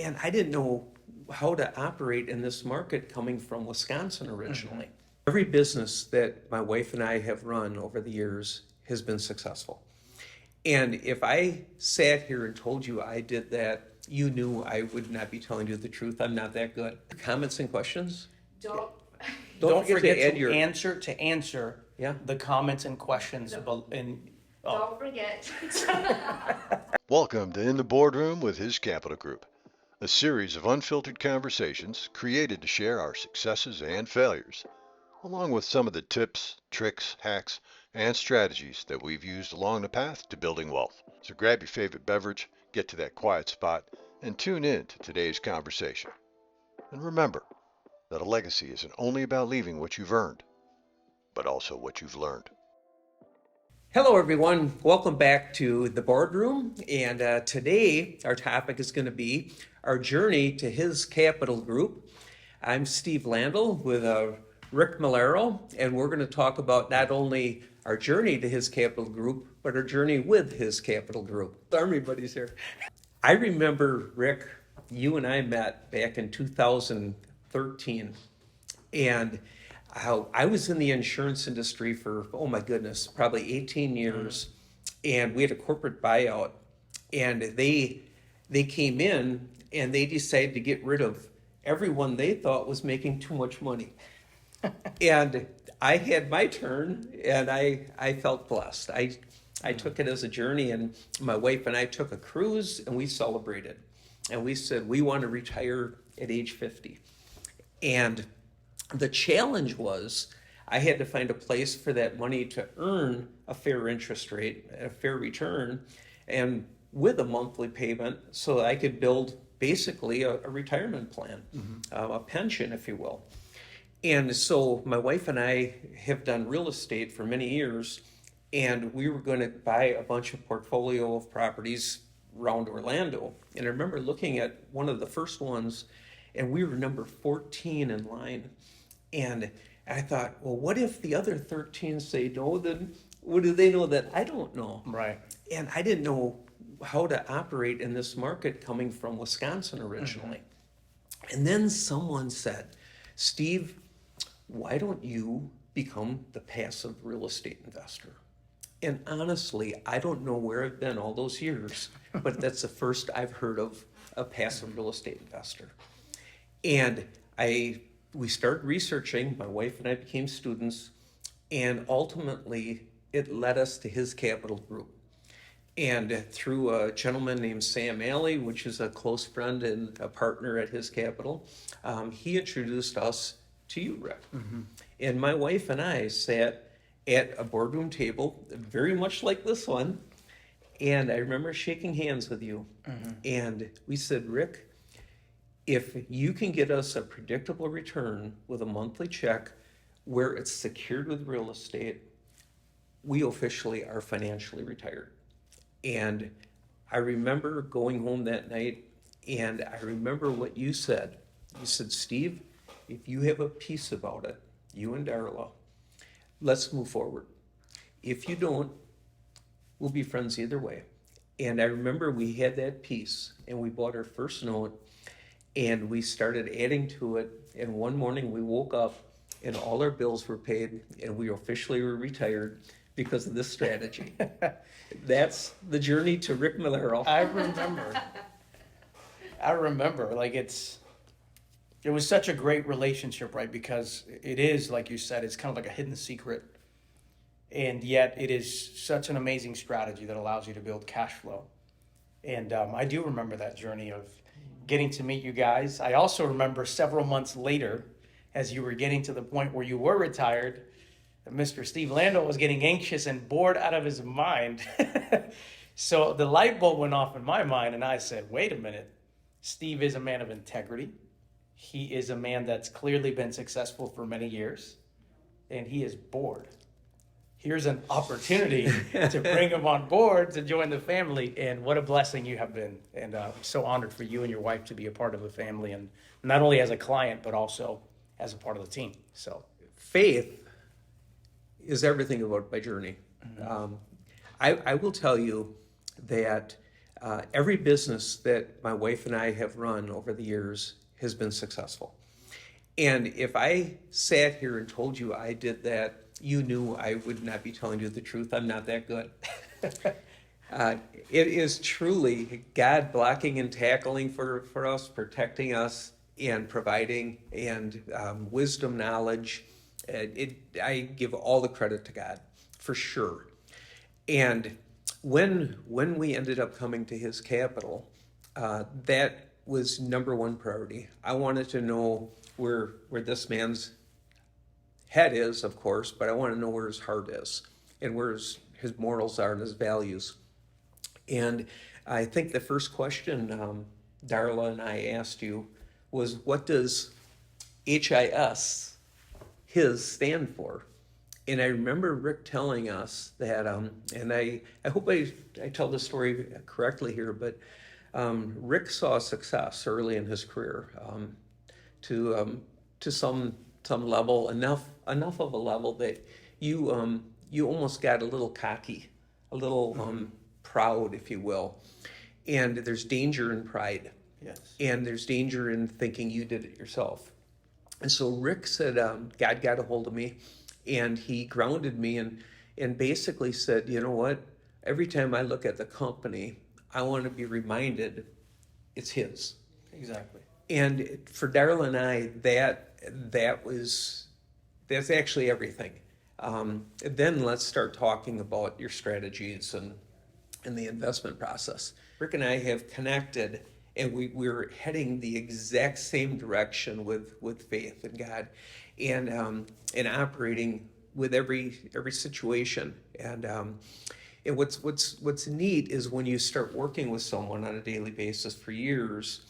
And I didn't know how to operate in this market coming from Wisconsin originally. Every business that my wife and I have run over the years has been successful. And if I sat here and told you I did that, you knew I would not be telling you the truth. I'm not that good. Comments and questions? Don't forget add to your answer Yeah. the comments and questions Don't forget. Welcome to In the Boardroom with His Capital Group, a series of unfiltered conversations created to share our successes and failures, along with some of the tips, tricks, hacks, and strategies that we've used along the path to building wealth. So grab your favorite beverage, get to that quiet spot, and tune in to today's conversation. And remember that a legacy isn't only about leaving what you've earned, but also what you've learned. Hello, everyone. Welcome back to The Boardroom. And today, our topic is going to be our journey to His Capital Group. I'm Steve Landl with Rick Malero, and we're going to talk about not only our journey to His Capital Group, but our journey with His Capital Group. Army buddies here. I remember, Rick, you and I met back in 2013, and I was in the insurance industry for, oh my goodness, probably 18 years, and we had a corporate buyout, and they came in and they decided to get rid of everyone they thought was making too much money. And I had my turn, and I felt blessed. I took it as a journey, and my wife and I took a cruise, and we celebrated. And we said, we want to retire at age 50. And the challenge was I had to find a place for that money to earn a fair interest rate, a fair return, and with a monthly payment so that I could build basically a retirement plan, a pension, if you will. And so my wife and I have done real estate for many years, and we were going to buy a bunch of portfolio of properties around Orlando. And I remember looking at one of the first ones, and we were number 14 in line. And I thought, well, what if the other 13 say no? Then what do they know that I don't know? Right. And I didn't know how to operate in this market coming from Wisconsin originally. And then someone said, Steve, why don't you become the passive real estate investor? And honestly, I don't know where I've been all those years, but that's the first I've heard of a passive real estate investor. And we started researching, my wife and I became students, and ultimately it led us to His Capital Group. And through a gentleman named Sam Alley, which is a close friend and a partner at His Capital, he introduced us to you, Rick. And my wife and I sat at a boardroom table, very much like this one, and I remember shaking hands with you. And we said, Rick, if you can get us a predictable return with a monthly check where it's secured with real estate, we officially are financially retired. And I remember going home that night, and I remember what you said. You said, Steve, if you have a peace about it, you and Darla, let's move forward. If you don't, we'll be friends either way. And I remember we had that peace, and we bought our first note, and we started adding to it. And one morning we woke up, and all our bills were paid, and we officially were retired because of this strategy. That's the journey to Rick Malero. I remember, like it was such a great relationship, right? Because it is, like you said, it's kind of like a hidden secret. And yet it is such an amazing strategy that allows you to build cash flow. And I do remember that journey of getting to meet you guys. I also remember several months later, as you were getting to the point where you were retired, Mr. Steve Landl was getting anxious and bored out of his mind. So the light bulb went off in my mind, and I said, wait a minute. Steve is a man of integrity. He is a man that's clearly been successful for many years, and he is bored. Here's an opportunity to bring him on board to join the family, and what a blessing you have been. And I'm so honored for you and your wife to be a part of the family, and not only as a client, but also as a part of the team. So Faith is everything about my journey. I will tell you that Every business that my wife and I have run over the years has been successful. And if I sat here and told you I did that, you knew I would not be telling you the truth. I'm not that good. It is truly God blocking and tackling for us, protecting us, and providing, and wisdom, knowledge. I give all the credit to God, for sure. And when we ended up coming to his capital, that was number one priority. I wanted to know where this man's head is, of course, but I want to know where his heart is and where his morals are and his values. And I think the first question Darla and I asked you was, what does HIS, his, stand for? And I remember Rick telling us that, and I hope I tell the story correctly here, but Rick saw success early in his career to some level, enough of a level that you almost got a little cocky, a little proud, if you will. And there's danger in pride. Yes. And there's danger in thinking you did it yourself. And so Rick said, God got a hold of me, and he grounded me and basically said, you know what? Every time I look at the company, I want to be reminded it's his. Exactly. And for Darla and I, that's actually everything. Then let's start talking about your strategies and the investment process. Rick and I have connected, and we're heading the exact same direction with faith in God, and operating with every situation. And what's neat is when you start working with someone on a daily basis for years.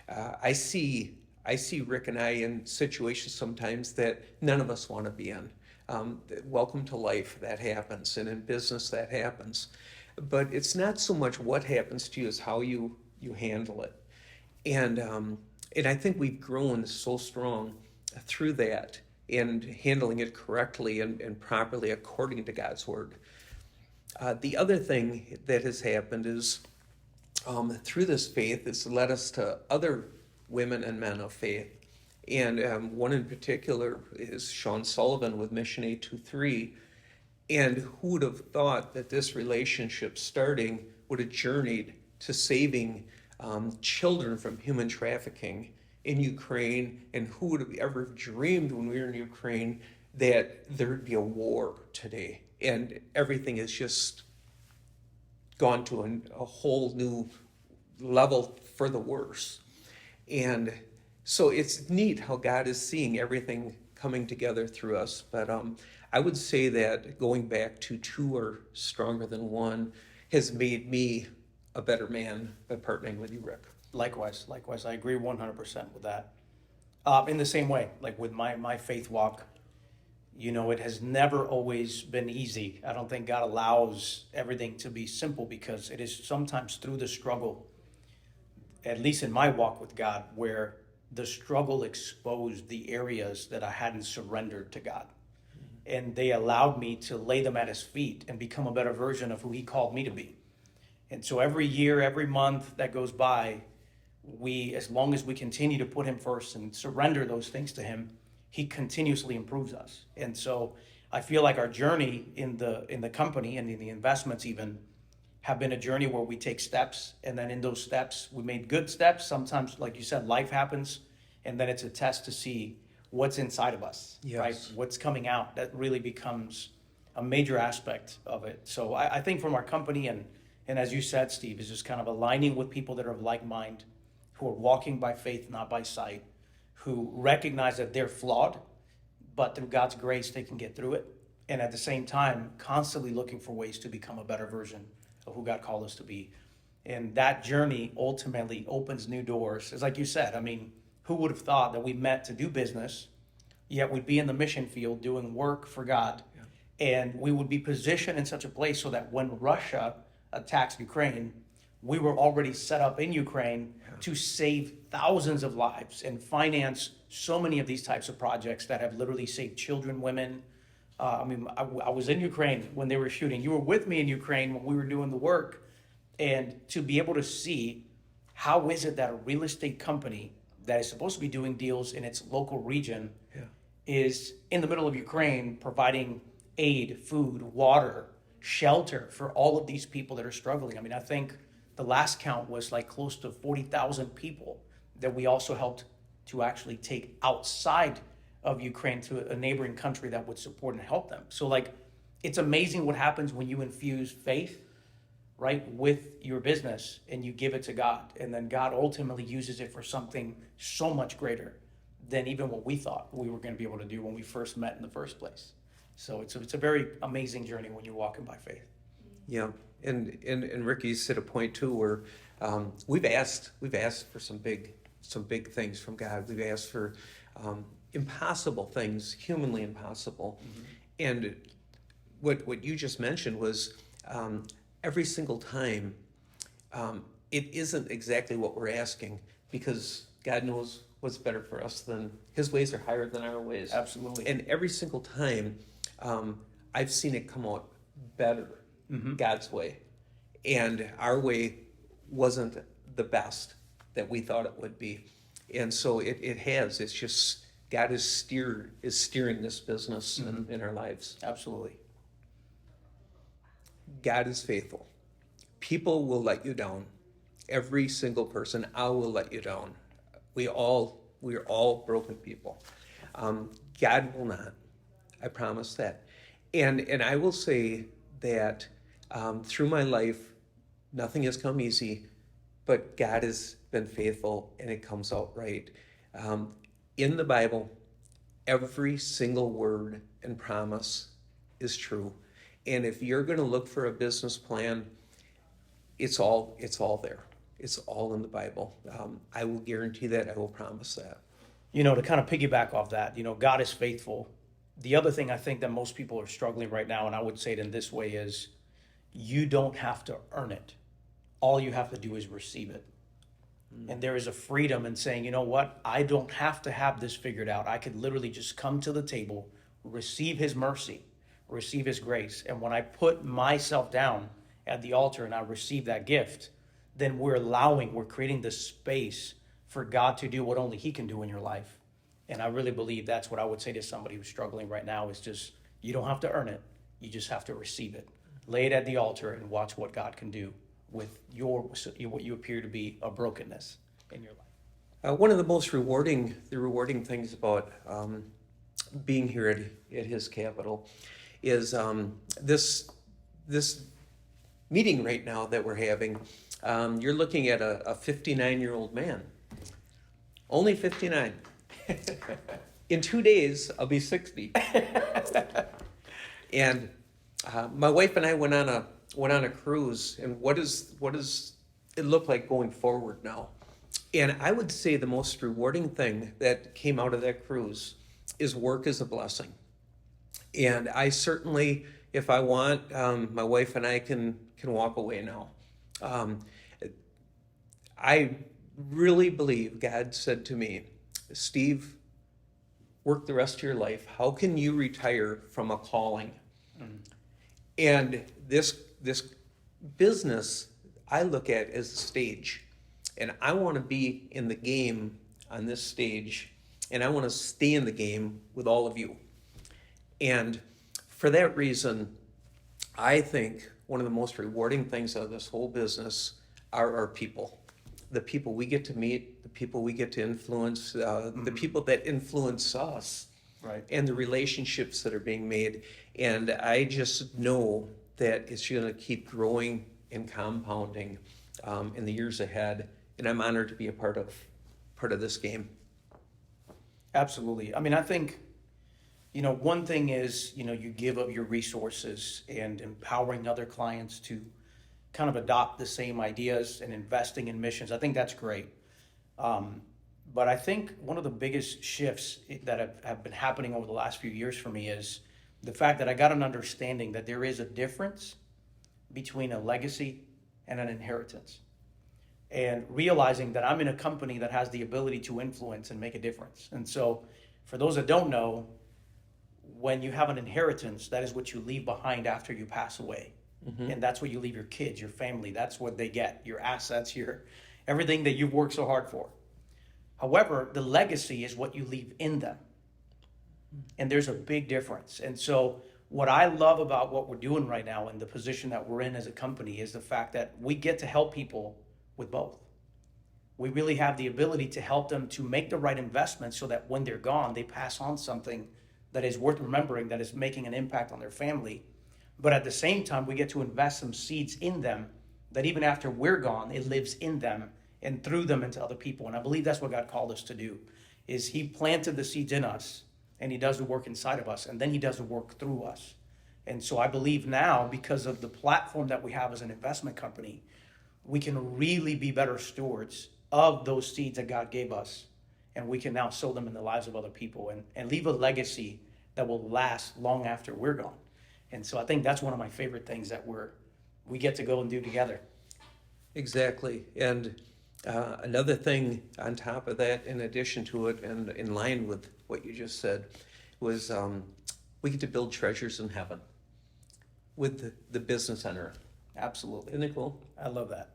I see Rick and I in situations sometimes that none of us want to be in. Welcome to life, that happens, and in business that happens. But it's not so much what happens to you as how you handle it. And I think we've grown so strong through that and handling it correctly and properly according to God's word. The other thing that has happened is through this faith, it's led us to other women and men of faith. And one in particular is Sean Sullivan with Mission 823. And who would have thought that this relationship starting would have journeyed to saving children from human trafficking in Ukraine? And who would have ever dreamed when we were in Ukraine that there would be a war today? And everything has just gone to a whole new level for the worse. And so it's neat how God is seeing everything coming together through us. But I would say that going back to two are stronger than one has made me a better man by partnering with you, Rick. Likewise. I agree 100% with that. In the same way, like with my faith walk, it has never always been easy. I don't think God allows everything to be simple, because it is sometimes through the struggle, at least in my walk with God, where the struggle exposed the areas that I hadn't surrendered to God. And they allowed me to lay them at his feet and become a better version of who he called me to be. And so every year, every month that goes by, as long as we continue to put him first and surrender those things to him, he continuously improves us. And so I feel like our journey in the company and in the investments even have been a journey where we take steps, and then in those steps we made good steps. Sometimes, like you said, life happens, and then it's a test to see what's inside of us. Yes. Right? What's coming out. That really becomes a major aspect of it. So I think from our company, and as you said, Steve, is just kind of aligning with people that are of like mind, who are walking by faith, not by sight, who recognize that they're flawed, but through God's grace they can get through it, and at the same time constantly looking for ways to become a better version of who God called us to be. And that journey ultimately opens new doors. It's like you said, who would have thought that we met to do business, yet we'd be in the mission field doing work for God. Yeah. And we would be positioned in such a place so that when Russia attacks Ukraine, we were already set up in Ukraine to save thousands of lives and finance so many of these types of projects that have literally saved children, women. I was in Ukraine when they were shooting. You were with me in Ukraine when we were doing the work. And to be able to see how is it that a real estate company that is supposed to be doing deals in its local region is in the middle of Ukraine providing aid, food, water, shelter for all of these people that are struggling. I mean, I think the last count was like close to 40,000 people that we also helped to actually take outside of Ukraine to a neighboring country that would support and help them. So like, it's amazing what happens when you infuse faith, right, with your business and you give it to God. And then God ultimately uses it for something so much greater than even what we thought we were going to be able to do when we first met in the first place. So it's a very amazing journey when you're walking by faith. Yeah, and Ricky's hit a point too where we've asked for some big things from God. We've asked for impossible things, humanly impossible. And what you just mentioned was every single time it isn't exactly what we're asking, because God knows what's better for us. Than His ways are higher than our ways. Absolutely. And every single time I've seen it come out better, God's way. And our way wasn't the best that we thought it would be. And so it has. It's just God is steering this business in our lives. Absolutely. God is faithful. People will let you down. Every single person, I will let you down. We are all broken people. God will not. I promise that. And I will say that through my life, nothing has come easy, but God has been faithful and it comes out right. In the Bible, every single word and promise is true. And if you're going to look for a business plan, it's all there. It's all in the Bible. I will guarantee that. I will promise that. You know, to kind of piggyback off that, you know, God is faithful. The other thing I think that most people are struggling right now, and I would say it in this way, is you don't have to earn it. All you have to do is receive it. And there is a freedom in saying, you know what, I don't have to have this figured out. I could literally just come to the table, receive His mercy, receive His grace. And when I put myself down at the altar and I receive that gift, then we're creating the space for God to do what only He can do in your life. And I really believe that's what I would say to somebody who's struggling right now is just, you don't have to earn it. You just have to receive it. Lay it at the altar and watch what God can do with what you appear to be a brokenness in your life. One of the most rewarding things about being here at His Capital is this meeting right now that we're having. You're looking at a 59-year-old man, only 59. In 2 days, I'll be 60. And my wife and I went on a cruise. And what does it look like going forward now? And I would say the most rewarding thing that came out of that cruise is work is a blessing. And I certainly, if I want, my wife and I can walk away now. I really believe God said to me, Steve, work the rest of your life. How can you retire from a calling? And this business I look at as a stage. And I want to be in the game on this stage. And I want to stay in the game with all of you. And for that reason, I think one of the most rewarding things of this whole business are our people. The people we get to meet, the people we get to influence, the people that influence us, Right. and the relationships that are being made. And I just know that it's going to keep growing and compounding in the years ahead. And I'm honored to be a part of this game. Absolutely. I mean, I think, you know, one thing is, you know, you give up your resources and empowering other clients to kind of adopt the same ideas and investing in missions. I think that's great. But I think one of the biggest shifts that have been happening over the last few years for me is the fact that I got an understanding that there is a difference between a legacy and an inheritance. And realizing that I'm in a company that has the ability to influence and make a difference. And so for those that don't know, when you have an inheritance, that is what you leave behind after you pass away. And that's what you leave your kids, your family. That's what they get, your assets, your everything that you've worked so hard for. However, the legacy is what you leave in them. And there's a big difference. And so what I love about what we're doing right now and the position that we're in as a company is the fact that we get to help people with both. We really have the ability to help them to make the right investments so that when they're gone, they pass on something that is worth remembering, that is making an impact on their family. But at the same time, we get to invest some seeds in them that even after we're gone, it lives in them and through them into other people. And I believe that's what God called us to do, is he planted the seeds in us and he does the work inside of us, and then he does the work through us. And so I believe now, because of the platform that we have as an investment company, we can really be better stewards of those seeds that God gave us. And we can now sow them in the lives of other people and leave a legacy that will last long after we're gone. And so I think that's one of my favorite things that we get to go and do together. Exactly. And another thing on top of that, in addition to it, and in line with what you just said, was we get to build treasures in heaven with the business on earth. Absolutely. Isn't it cool? I love that.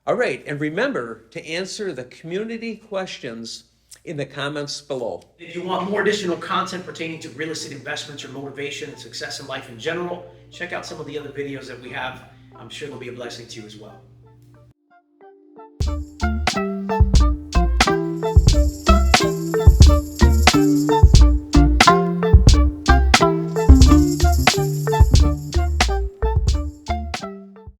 All right. And remember to answer the community questions in the comments below. If you want more additional content pertaining to real estate investments or motivation and success in life in general, check out some of the other videos that we have. I'm sure they'll be a blessing to you as well.